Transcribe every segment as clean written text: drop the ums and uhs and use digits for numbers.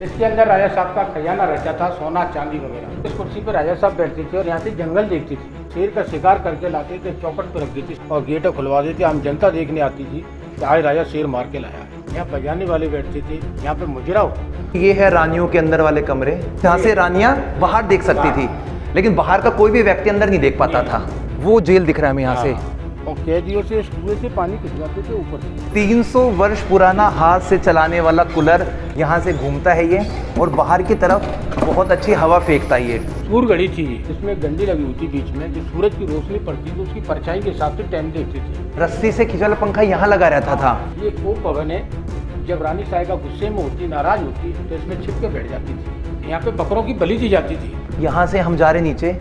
इसके अंदर राजा साहब का खजाना रहता था, सोना चांदी वगैरह। इस कुर्सी पर राजा साहब बैठते थे और यहाँ से जंगल देखती थी। शेर का शिकार करके लाते थे, चौखट पर रख देती और गेट खुलवा देते। आम जनता देखने आती थी कि आज राजा शेर मार के लाया। यहाँ बजाने वाले बैठते थे, यहाँ पे मुजरा होता। ये है रानियों के अंदर वाले कमरे, जहाँ से रानियां बाहर देख सकती थी, लेकिन बाहर का कोई भी व्यक्ति अंदर नहीं देख पाता था। वो जेल दिख रहा है हमें यहाँ से। और कैदियों से कुएं से पानी खिंचवाते थे ऊपर से। 300 वर्ष पुराना हाथ से चलाने वाला कूलर यहाँ से घूमता है ये, और बाहर की तरफ बहुत अच्छी हवा फेंकता है ये। सूर घड़ी थी, इसमें गंडी लगी हुई थी बीच में, जो सूरज की रोशनी पड़ती थी उसकी परछाई के हिसाब से टाइम देखती थी। रस्सी से खिंचा वाला पंखा यहाँ लगा रहता था। ये कोप भवन है। जब रानी साहिबा गुस्से में होती, नाराज होती, तो इसमें छिप के बैठ जाती थी। यहाँ पे बकरों की बलि दी जाती थी। यहाँ से हम जा रहे नीचे,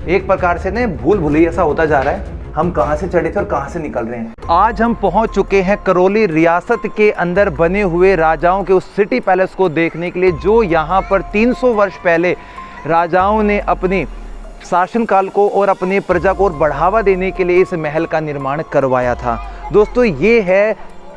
एक प्रकार से ना भूल भुलैया ऐसा होता जा रहा है, हम कहाँ से चढ़े थे और कहाँ से निकल रहे हैं। आज हम पहुँच चुके हैं करौली रियासत के अंदर बने हुए राजाओं के उस सिटी पैलेस को देखने के लिए, जो यहाँ पर 300 वर्ष पहले राजाओं ने अपने शासनकाल को और अपने प्रजा को और बढ़ावा देने के लिए इस महल का निर्माण करवाया था। दोस्तों, ये है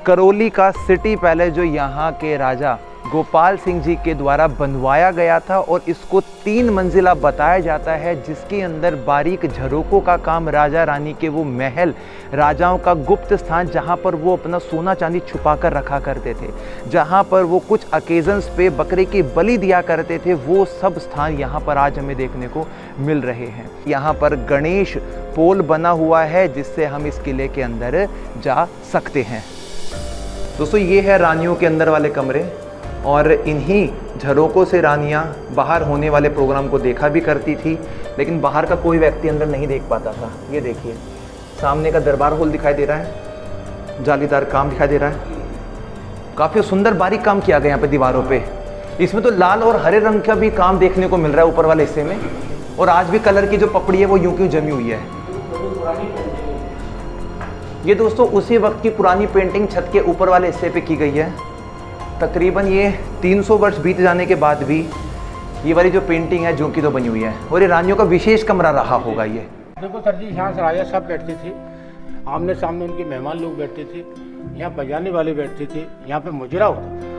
करौली का सिटी पैलेस, जो यहाँ के राजा गोपाल सिंह जी के द्वारा बनवाया गया था, और इसको 3 मंजिला बताया जाता है, जिसके अंदर बारीक झरोकों का काम, राजा रानी के वो महल, राजाओं का गुप्त स्थान, जहाँ पर वो अपना सोना चांदी छुपा कर रखा करते थे, जहाँ पर वो कुछ ओकेजन्स पे बकरे की बलि दिया करते थे, वो सब स्थान यहाँ पर आज हमें देखने को मिल रहे हैं। यहाँ पर गणेश पोल बना हुआ है, जिससे हम इस किले के अंदर जा सकते हैं। दोस्तों, ये है रानियों के अंदर वाले कमरे, और इन्हीं झरोकों से रानियां बाहर होने वाले प्रोग्राम को देखा भी करती थी, लेकिन बाहर का कोई व्यक्ति अंदर नहीं देख पाता था। ये देखिए, सामने का दरबार हॉल दिखाई दे रहा है, जालीदार काम दिखाई दे रहा है, काफ़ी सुंदर बारीक काम किया गया यहाँ पे दीवारों पे। इसमें तो लाल और हरे रंग का भी काम देखने को मिल रहा है ऊपर वाले हिस्से में, और आज भी कलर की जो पपड़ी है वो यूं क्यों जमी हुई है। ये दोस्तों उसी वक्त की पुरानी पेंटिंग छत के ऊपर वाले हिस्से पे की गई है। तकरीबन ये 300 वर्ष बीत जाने के बाद भी ये वाली जो पेंटिंग है जो की तो बनी हुई है, और ये रानियों का विशेष कमरा रहा होगा। ये देखो सर जी, यहाँ से राजा साहब बैठते थे, आमने सामने उनके मेहमान लोग बैठते थे, यहाँ बजाने वाले बैठते थे, यहाँ पे मुजरा होता था।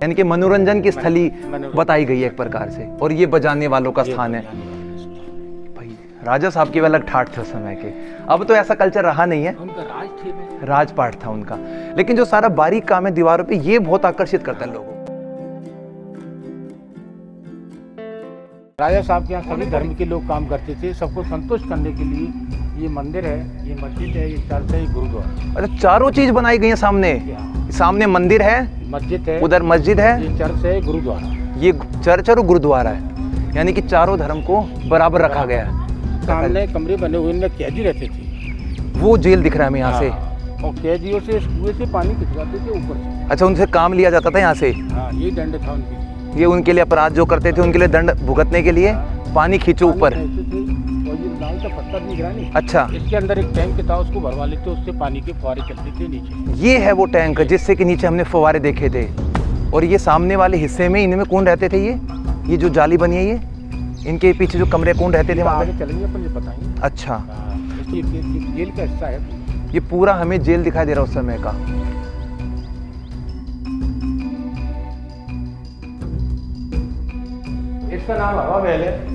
यानी कि मनोरंजन की स्थली बताई गई है एक प्रकार से, और ये बजाने वालों का स्थान है। भाई राजा साहब के अलग ठाठ थे उस समय के, अब तो ऐसा कल्चर रहा नहीं है, उनका राज थे, राजपाट था उनका। लेकिन जो सारा बारीक काम है दीवारों पे, ये बहुत आकर्षित करता है लोगों को। राजा साहब के यहाँ सभी धर्म के लोग काम करते थे, सबको संतुष्ट करने के लिए। ये मंदिर है, ये मस्जिद है, ये चर्च है, ये गुरुद्वारा। अच्छा, चारों चीज बनाई गई है सामने। सामने मंदिर है, मस्जिद है, उधर मस्जिद है, ये चर्च है, गुरुद्वारा। ये चर्च और गुरुद्वारा है, यानी कि चारों धर्म को बराबर रखा गया है। सामने कमरे बने हुए, इनमें कैदी रहते थे। वो जेल दिख रहा है हमें यहाँ से। और कैदियों से कुएं से पानी खिंचवाते थे ऊपर से। अच्छा, उनसे काम लिया जाता था यहाँ से। हाँ, ये दंड था उनके। ये उनके लिए अपराध जो करते थे, उनके लिए दंड भुगतने के लिए पानी खींचो ऊपर। और ये लाल का पत्थर दिख रहा नहीं। अच्छा, इसके अंदर एक टैंक था, उसको भरवा लेते, उससे पानी के फुहारे चलते थे नीचे। ये है वो टैंक जिससे कि नीचे हमने फव्वारे देखे थे। और ये सामने वाले हिस्से में, इनमें कौन रहते थे? ये जो जाली बनी है, ये इनके पीछे जो कमरे कौन रहते थे वहाँ पे? चलेंगे अपन, ये बताएंगे। अच्छा, ये जेल का हिस्सा है। ये पूरा हमें जेल दिखाई दे रहा है उस समय का। इसका नाम हवा महल है।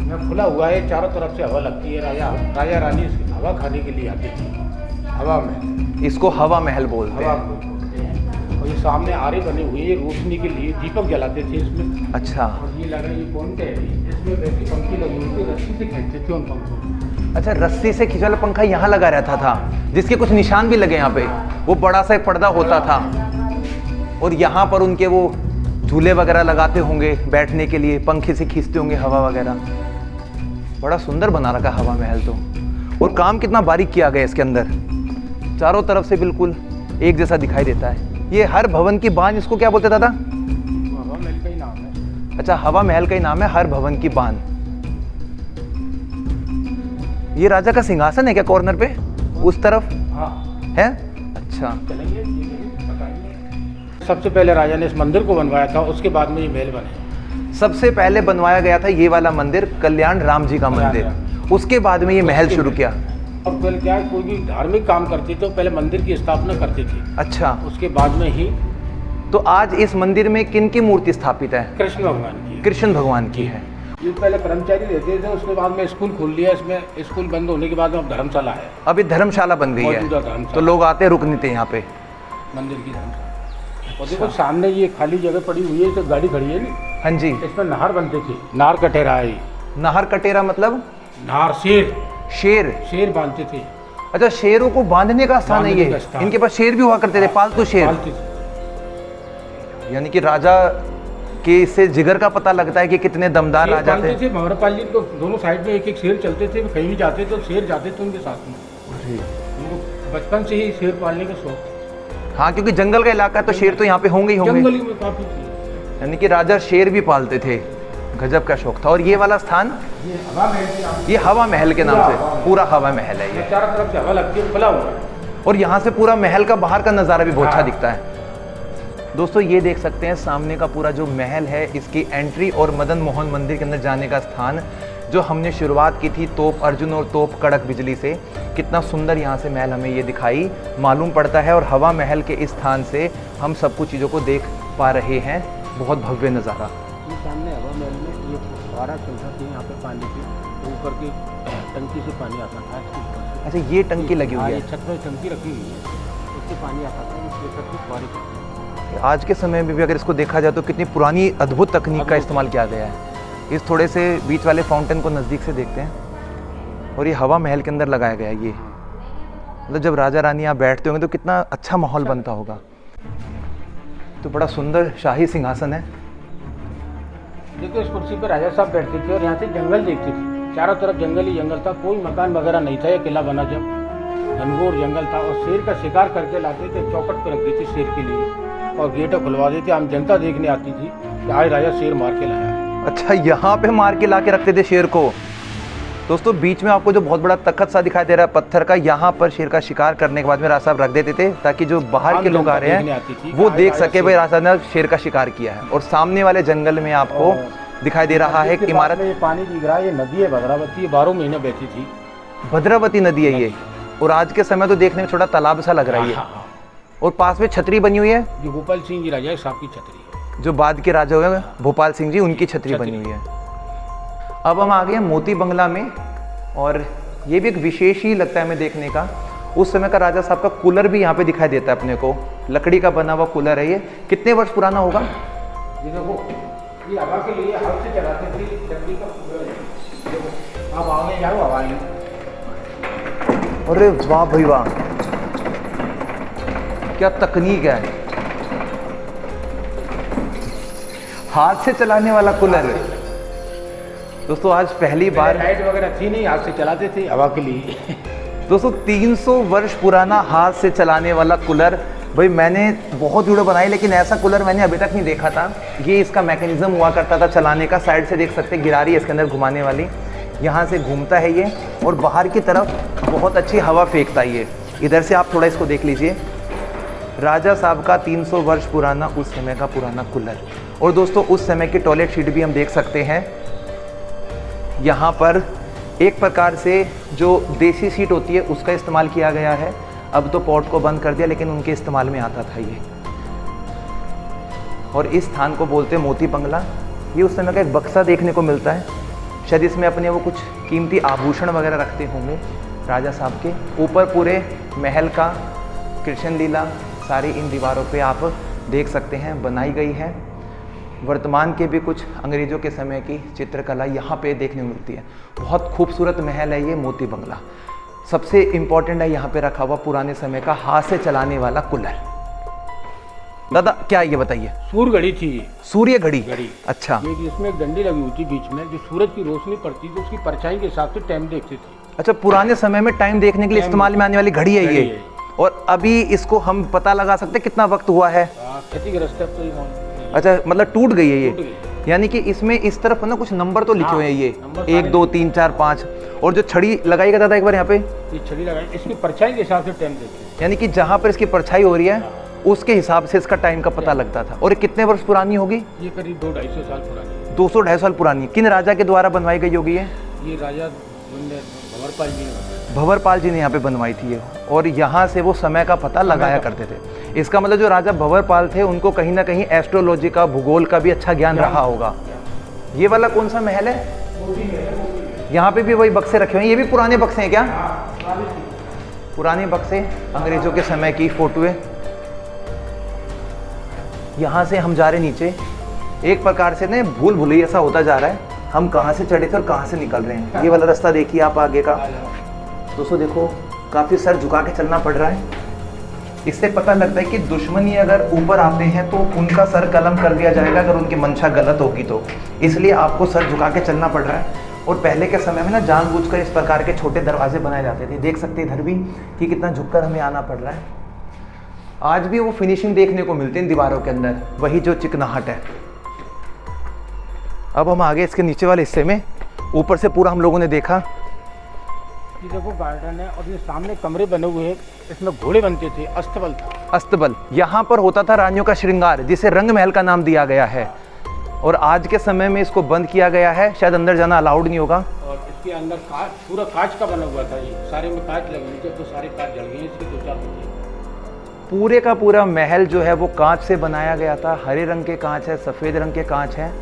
मैं खुला हुआ है, चारों तरफ से हवा लगती है। राजा रानी इसकी हवा खाने के लिए आते थे। हवा महल, इसको हवा महल बोलते हवा हैं। बोलते हैं। और ये सामने आरे बने हुए हैं, रोशनी के लिए दीपक जलाते थे इसमें। अच्छा, और ये लग रहा है ये पॉइंट है, इसमें वैसी पंखी लगी हुई थी, रस्सी से खींचते थे उन पंखों। अच्छा, रस्सी से खिंचा वाला पंखा यहाँ लगा रहता था, जिसके कुछ निशान भी लगे यहाँ पे। वो बड़ा सा एक पर्दा होता था, और यहाँ पर उनके वो झूले वगैरह लगाते होंगे बैठने के लिए, पंखे से खींचते होंगे हवा वगैरह। बड़ा सुंदर बना रखा हवा महल तो, और काम कितना बारीक किया गया इसके अंदर, चारों तरफ से बिल्कुल एक जैसा दिखाई देता है। ये हर भवन की बान, इसको क्या बोलते दादा? हवा महल का ही नाम है। अच्छा, हवा महल का ही नाम है हर भवन की बान। ये राजा का सिंहासन है क्या कॉर्नर पे उस तरफ? हाँ है। अच्छा, चलेंगे, बताएंगे। सबसे पहले राजा ने इस मंदिर को बनवाया था, उसके बाद में ये महल बने। सबसे पहले बनवाया गया था ये वाला मंदिर, कल्याण राम जी का मंदिर, उसके बाद में ये महल शुरू किया। और पहले क्या है, कोई भी धार्मिक काम करते थे तो पहले मंदिर की स्थापना करते थे। अच्छा, उसके बाद में ही तो आज इस मंदिर में किन की मूर्ति स्थापित है? कृष्ण भगवान की। कृष्ण भगवान की है। ये पहले कर्मचारी रहते थे, उसके बाद में स्कूल खोल लिया। इसमें स्कूल बंद होने के बाद में अब धर्मशाला है। अभी धर्मशाला बन गई मौजूदा है, धर्मशाला। तो लोग आते रुकने थे यहाँ पे। मंदिर की धर्मशाला। और देखो सामने ये खाली जगह पड़ी हुई है, तो गाड़ी खड़ी है नहीं। हाँ जी। इसमें नहर बनते थे, नार कटेरा है। नाहर कटेरा मतलब? नार शेर, शेर। शेर बांधते थे। अच्छा, शेरों को बांधने का स्थान है बांधने ये। का स्थान। इनके पास शेर भी हुआ करते थे, पालतू शेर। पालते थे। यानी कि राजा के इससे जिगर का पता लगता है कि कितने दमदार शेर राजा बांधते थे। थे। भंवरपाल जी को दोनों साइड में एक एक शेर चलते थे। कहीं भी जाते थे तो शेर जाते थे उनके साथ में। उनको बचपन से ही शेर पालने का शौक था। हाँ, क्योंकि जंगल का इलाका है तो शेर तो यहाँ पे होंगे ही होंगे। जंगल में काफी थे। यानी कि राजा शेर भी पालते थे। गजब का शौक था। और ये वाला स्थान, ये हवा महल के नाम से। ये हवा महल के नाम से, पूरा हवा महल है ये। चारों तरफ से हवा लगती है, खुला हुआ है। और यहाँ से पूरा महल का बाहर का नज़ारा भी बहुत अच्छा हाँ। दिखता है। दोस्तों ये देख सकते हैं सामने का पूरा जो महल है, इसकी एंट्री और मदन मोहन मंदिर के अंदर जाने का स्थान, जो हमने शुरुआत की थी तोप अर्जुन और तोप कड़क बिजली से। कितना सुंदर यहाँ से महल हमें ये दिखाई मालूम पड़ता है। और हवा महल के इस स्थान से हम सब कुछ चीज़ों को देख पा रहे हैं। बहुत भव्य नज़ारा। ये सामने हवा महल में ये फुहारा चलता था यहाँ पे पानी की, तो ऊपर की टंकी से पानी आता था इसके ऊपर से। अच्छा, ये टंकी लगी हुई ये है। छत में टंकी रखी हुई है, उससे पानी आता था। इसके ऊपर की फुहारी चलती है। आज के समय में भी अगर इसको देखा जाए तो कितनी पुरानी अद्भुत तकनीक का इस्तेमाल किया गया है। इस थोड़े से बीच वाले फाउंटेन को नज़दीक से देखते हैं। और ये हवा महल के अंदर लगाया गया है ये। मतलब जब राजा रानी यहाँ बैठते होंगे तो कितना अच्छा माहौल बनता होगा। तो बड़ा सुंदर शाही सिंहासन है। देखो इस कुर्सी पर राजा साहब बैठते थे और यहाँ से जंगल देखते थे। चारों तरफ जंगल ही जंगल था, कोई मकान वगैरह नहीं था। ये किला बना जब घनघोर जंगल था। और शेर का शिकार करके लाते थे, चौकट पर रख देते शेर के लिए और गेट खुलवा देते। आम जनता देखने आती थी कि आज राजा शेर मार के लाया। अच्छा, यहाँ पे मार के ला के रखते थे शेर को। दोस्तों बीच में आपको जो बहुत बड़ा तख्त सा दिखाई दे रहा है पत्थर का, यहाँ पर शेर का शिकार करने के बाद में राजा साहब रख देते थे, ताकि जो बाहर के लोग आ रहे हैं वो देख सके भाई राजा ने शेर का शिकार किया है। और सामने वाले जंगल में आपको दिखाई दे रहा है एक इमारत। ये पानी दिख रहा है, ये नदी है भद्रावती। ये 12 महीने बहती थी। भद्रावती नदी है ये। और आज के समय तो देखने में छोटा तालाब सा लग रहा है ये। और पास में छतरी बनी हुई है, जो गोपाल सिंह जी राजा साहब की छतरी है। जो बाद के राजा हुए भोपाल सिंह जी, उनकी छतरी बनी हुई है। अब हम आ गए मोती बंगला में। और ये भी एक विशेष ही लगता है हमें देखने का। उस समय का राजा साहब का कूलर भी यहाँ पे दिखाई देता है अपने को। लकड़ी का बना हुआ कूलर है ये। कितने वर्ष पुराना होगा? ये देखो, ये हवा के लिए हाथ से चलाते थे। लकड़ी का कूलर है। देखो आप आओगे, जाओ हवा नहीं। अरे वाह भाई वाह, क्या तकनीक है। हाथ से चलाने वाला कूलर। दोस्तों आज पहली बार, लाइट वगैरह थी नहीं, हाथ से चलाते थे हवा के लिए। दोस्तों 300 वर्ष पुराना हाथ से चलाने वाला कूलर। भाई मैंने बहुत वीडियो बनाई लेकिन ऐसा कूलर मैंने अभी तक नहीं देखा था। ये इसका मैकेनिज्म हुआ करता था चलाने का। साइड से देख सकते हैं गिरारी है इसके अंदर घुमाने वाली। यहाँ से घूमता है ये और बाहर की तरफ बहुत अच्छी हवा फेंकता है ये। इधर से आप थोड़ा इसको देख लीजिए। राजा साहब का 300 वर्ष पुराना उस समय का पुराना कूलर। और दोस्तों उस समय की टॉयलेट सीट भी हम देख सकते हैं। यहाँ पर एक प्रकार से जो देसी सीट होती है उसका इस्तेमाल किया गया है। अब तो पॉट को बंद कर दिया, लेकिन उनके इस्तेमाल में आता था ये। और इस स्थान को बोलते हैं मोती बंगला। ये उस समय का एक बक्सा देखने को मिलता है। शायद इसमें अपने वो कुछ कीमती आभूषण वगैरह रखते होंगे राजा साहब के। ऊपर पूरे महल का कृष्ण लीला सारी इन दीवारों पे आप देख सकते हैं बनाई गई है। वर्तमान के भी कुछ अंग्रेज़ों के समय की चित्रकला यहाँ पे देखने को मिलती है। बहुत खूबसूरत महल है ये मोती बंगला। सबसे इम्पोर्टेंट है यहाँ पे रखा हुआ पुराने समय का हाथ से चलाने वाला कूलर। दादा क्या ये बताइए? सूर्य घड़ी थी ये। सूर्य घड़ी। घड़ी। अच्छा, ये इसमें एक डंडी लगी हुई थी बीच में, जो सूरज की रोशनी पड़ती थी उसकी परछाई के हिसाब से टाइम देखते थे। अच्छा, पुराने समय में टाइम देखने के लिए इस्तेमाल में आने वाली घड़ी है ये। और अभी इसको हम पता लगा सकते कितना वक्त हुआ है? क्षतिग्रस्त है तो ये। अच्छा, मतलब टूट गई है ये। यानी कि इसमें इस तरफ ना कुछ नंबर तो लिखे हुए हैं ये 1 2 3 4 5। और जो छड़ी लगाई दादा एक बार यहाँ पे, ये छड़ी लगाई, इसकी परछाई के हिसाब से टाइम देखते हैं। यानी कि जहाँ पर इसकी परछाई हो रही है उसके हिसाब से इसका टाइम का पता लगता था। और कितने वर्ष पुरानी होगी? ये करीब 200-250 साल पुरानी। 200-250 साल पुरानी। किन राजा के द्वारा बनवाई गई होगी ये राजा भंवरपाल जी ने भंवरपाल जी ने यहाँ पे बनवाई थी ये। और यहाँ से वो समय का पता लगाया करते थे। इसका मतलब जो राजा भंवरपाल थे उनको कहीं ना कहीं एस्ट्रोलॉजी का, भूगोल का भी अच्छा ज्ञान रहा होगा। ये वाला कौन सा महल है? यहाँ पे भी वही बक्से रखे हुए हैं। ये भी पुराने बक्से हैं क्या? पुराने बक्से, अंग्रेजों के समय की फोटो है। यहाँ से हम जा रहे नीचे। एक प्रकार से ना भूल भुलैया ऐसा होता जा रहा है, हम कहाँ से चढ़े थे और कहाँ से निकल रहे हैं। ये वाला रास्ता देखिए आप आगे का दोस्तों, देखो काफ़ी सर झुका के चलना पड़ रहा है। इससे पता लगता है कि दुश्मनी अगर ऊपर आते हैं तो उनका सर कलम कर दिया जाएगा अगर उनकी मंशा गलत होगी तो, इसलिए आपको सर झुका के चलना पड़ रहा है। और पहले के समय में ना जानबूझकर इस प्रकार के छोटे दरवाजे बनाए जाते थे। देख सकते हैं इधर भी कि कितना झुककर हमें आना पड़ रहा है। आज भी वो फिनिशिंग देखने को मिलती है इन दीवारों के अंदर, वही जो चिकनाहट है। अब हम आगे इसके नीचे वाले हिस्से में, ऊपर से पूरा हम लोगों ने देखा। ये देखो गार्डन है और ये सामने कमरे बने हुए हैं, इसमें घोड़े बनते थे, अस्तबल था। अस्तबल, यहाँ पर होता था रानियों का श्रृंगार, जिसे रंग महल का नाम दिया गया है। और आज के समय में इसको बंद किया गया है, शायद अंदर जाना अलाउड नहीं होगा। और इसके अंदर कांच, पूरा कांच का बना हुआ था। ये सारे में कांच लगे हुए थे, तो सारे कांच जल गए इसके 2-4 पूरे का पूरा महल जो है वो कांच से बनाया गया था। हरे रंग के कांच है, सफ़ेद रंग के कांच है,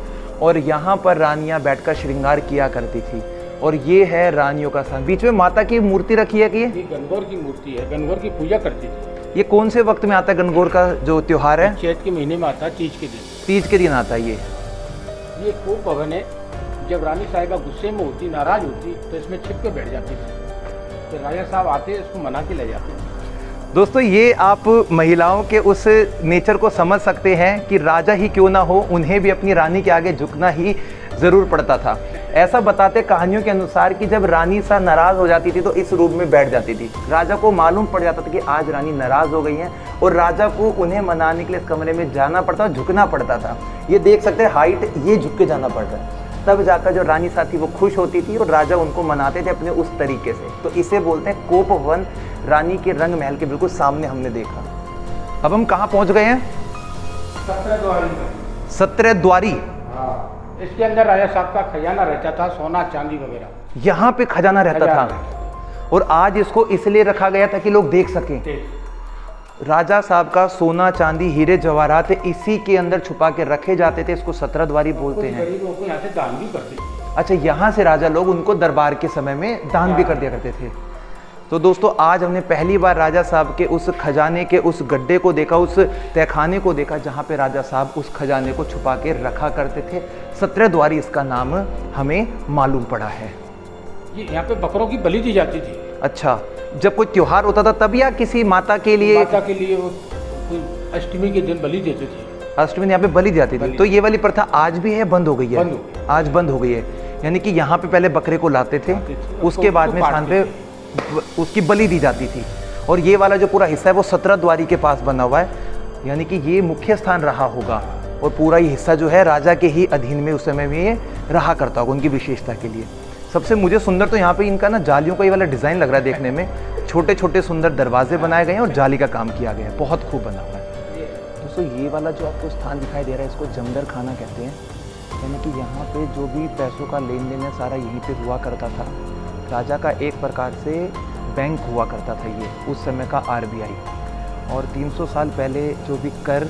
और यहाँ पर रानियाँ बैठकर श्रृंगार किया करती थी। और ये है रानियों का स्थान। बीच में माता की मूर्ति रखी है कि ये गणगौर की मूर्ति है, गणगौर की पूजा करती थी। ये कौन से वक्त में आता है गणगौर का जो त्योहार है? चैत के महीने में आता है, तीज के दिन। तीज के दिन आता है ये कोप भवन है। जब रानी साहिबा गुस्से में होती, नाराज होती, तो इसमें छिप के बैठ जाती थी। तो राजा साहब आते, इसको मना के ले जाते। दोस्तों, ये आप महिलाओं के उस नेचर को समझ सकते हैं कि राजा ही क्यों ना हो, उन्हें भी अपनी रानी के आगे झुकना ही ज़रूर पड़ता था। ऐसा बताते कहानियों के अनुसार कि जब रानी सा नाराज़ हो जाती थी तो इस रूप में बैठ जाती थी। राजा को मालूम पड़ जाता था कि आज रानी नाराज़ हो गई हैं, और राजा को उन्हें मनाने के लिए इस कमरे में जाना पड़ता, झुकना पड़ता था। ये देख सकते हैं हाइट, ये झुक के जाना पड़ता है। तब जाकर जो रानी साथी वो खुश होती थी और राजा उनको मनाते थे अपने उस तरीके से। तो इसे बोलते हैं कोप भवन। रानी के रंग महल के बिल्कुल सामने हमने देखा। अब हम कहाँ पहुँच गए हैं? 17 द्वारी। इसके अंदर राजा साहब का खजाना रहता था, सोना चांदी वगैरह। यहाँ पे खजाना रहता था, और आज इसको इसलिए रखा गया था कि लोग देख सकें। राजा साहब का सोना चांदी हीरे जवाहरात इसी के अंदर छुपा के रखे जाते थे। इसको 17 द्वारी बोलते हैं। गरीबों को यहाँ से दान भी करते थे। अच्छा, यहाँ से राजा लोग उनको दरबार के समय में दान भी कर दिया करते थे। तो दोस्तों, आज हमने पहली बार राजा साहब के उस खजाने के उस गड्ढे को देखा, उस तहखाने को देखा जहाँ पे राजा साहब उस खजाने को छुपा के रखा करते थे। 17 द्वारी इसका नाम हमें मालूम पड़ा है। ये यहाँ पे बकरों की बलि दी जाती थी। अच्छा, जब कोई त्योहार होता था तब, या किसी माता के लिए? माता के लिए वो अष्टमी के दिन बलि देते थे। अष्टमी में यहाँ पे बलि जाती थी। तो ये वाली प्रथा आज भी है? बंद हो गई है? आज बंद हो गई है। यानी कि यहाँ पे पहले बकरे को लाते थे, उसके बाद में स्थान पे उसकी बलि दी जाती थी। और ये वाला जो पूरा हिस्सा है वो 17 द्वारी के पास बना हुआ है, यानी कि ये मुख्य स्थान रहा होगा। और पूरा ये हिस्सा जो है राजा के ही अधीन में उस समय में ये रहा करता होगा, उनकी विशेषता के लिए। सबसे मुझे सुंदर तो यहाँ पे इनका ना जालियों का ये वाला डिज़ाइन लग रहा है देखने में। छोटे छोटे सुंदर दरवाजे बनाए गए हैं और जाली का काम किया गया है, बहुत खूब बना हुआ है। दोस्तों, ये वाला जो आपको स्थान दिखाई दे रहा है इसको जमदर खाना कहते हैं। यानी कि यहाँ पे जो भी पैसों का लेन देन है सारा यहीं पे हुआ करता था। राजा का एक प्रकार से बैंक हुआ करता था ये, उस समय का RBI। और 300 साल पहले जो भी कर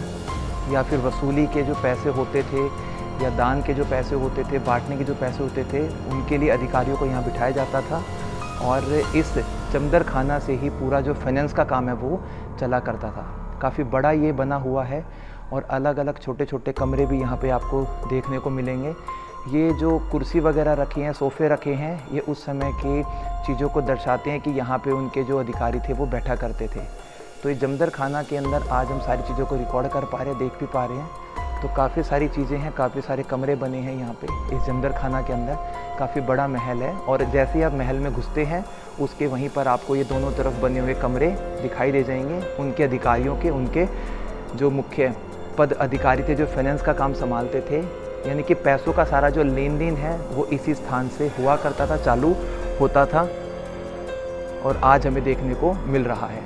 या फिर वसूली के जो पैसे होते थे, या दान के जो पैसे होते थे, बांटने के जो पैसे होते थे, उनके लिए अधिकारियों को यहाँ बिठाया जाता था। और इस जमदर खाना से ही पूरा जो फाइनेंस का काम है वो चला करता था। काफ़ी बड़ा ये बना हुआ है, और अलग अलग छोटे छोटे कमरे भी यहाँ पे आपको देखने को मिलेंगे। ये जो कुर्सी वगैरह रखी हैं, सोफ़े रखे हैं, ये उस समय की चीज़ों को दर्शाते हैं कि यहाँ पे उनके जो अधिकारी थे वो बैठा करते थे। तो ये जमदर खाना के अंदर आज हम सारी चीज़ों को रिकॉर्ड कर पा रहे हैं, देख भी पा रहे हैं। तो काफ़ी सारी चीज़ें हैं, काफ़ी सारे कमरे बने हैं यहाँ पे इस जमदर खाना के अंदर। काफ़ी बड़ा महल है, और जैसे ही आप महल में घुसते हैं उसके वहीं पर आपको ये दोनों तरफ बने हुए कमरे दिखाई दे जाएंगे। उनके अधिकारियों के, उनके जो मुख्य पद अधिकारी थे जो फाइनेंस का काम संभालते थे, यानी कि पैसों का सारा जो लेन देन है वो इसी स्थान से हुआ करता था, चालू होता था, और आज हमें देखने को मिल रहा है।